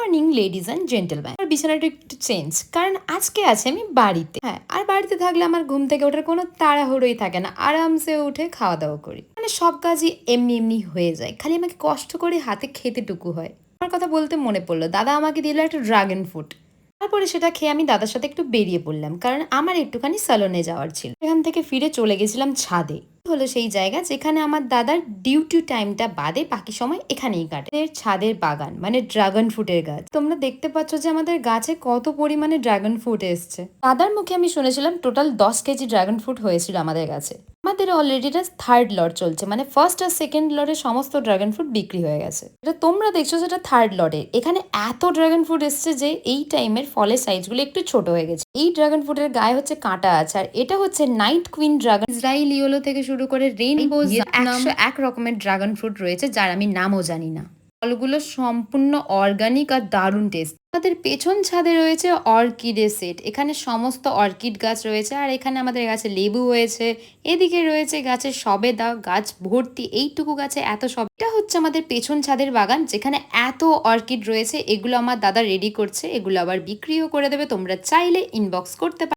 Morning ladies and gentleman. আমার বিছানাটা একটু চেঞ্জ, কারণ আজকে আছে আমি বাড়িতে। হ্যাঁ, আর বাড়িতে থাকলে আমার ঘুম থেকে ওঠার কোনো তাড়াহুড়োই থাকে না, আরামসে উঠে খাওয়া দাওয়া করি। মানে সব কাজই এমনি এমনি হয়ে যায়, খালি আমাকে কষ্ট করে হাতে খেতেটুকু হয়। আমার কথা বলতে মনে পড়লো, দাদা আমাকে দিল একটা ড্রাগন ফ্রুট। তারপরে সেটা খেয়ে আমি দাদার সাথে একটু বেরিয়ে পড়লাম, কারণ আমার একটুখানি স্যালনে যাওয়ার ছিল। এখান থেকে ফিরে চলে গেছিলাম ছাদে। হলো সেই জায়গা যেখানে আমার দাদার ডিউটি টাইমটা বাদে বাকি সময় এখানেই কাটে। এর ছাদের বাগান, মানে ড্রাগন ফ্রুটের গাছ। তোমরা দেখতে পাচ্ছ যে আমাদের গাছে কত পরিমাণে ড্রাগন ফ্রুট এসছে। দাদার মুখে আমি শুনেছিলাম টোটাল 10 কেজি ড্রাগন ফ্রুট হয়েছিল আমাদের গাছে। আমাদের অলরেডি এটা থার্ড লট চলছে, মানে ফার্স্ট আর সেকেন্ড লটের সমস্ত ড্রাগন ফ্রুট বিক্রি হয়ে গেছে। এটা তোমরা দেখছো সেটা থার্ড লটের। এখানে এত ড্রাগন ফ্রুট এসছে যে এই টাইমের ফলের সাইজগুলো একটু ছোট হয়ে গেছে। এই ড্রাগন ফ্রুটের গায়ে হচ্ছে কাঁটা আছে, আর এটা হচ্ছে night queen dragon. Israel yellow থেকে শুরু করে রেইনবো 101 রকমের ড্রাগন ফ্রুট রয়েছে, যার আমি নামও জানি না। ফলগুলো সম্পূর্ণ অর্গানিক আর দারুণ টেস্ট। আমাদের পেছন ছাদে রয়েছে অর্কিডের সেট। এখানে সমস্ত অর্কিড গাছ রয়েছে, আর এখানে আমাদের গাছে লেবু হয়েছে। এদিকে রয়েছে গাছের সবেদা, গাছ ভর্তি। এইটুকু গাছে এত সব। এটা হচ্ছে আমাদের পেছন ছাদের বাগান, যেখানে এত অর্কিড রয়েছে। এগুলো আমার দাদা রেডি করছে, এগুলো আবার বিক্রিও করে দেবে। তোমরা চাইলে ইনবক্স করতে পারো।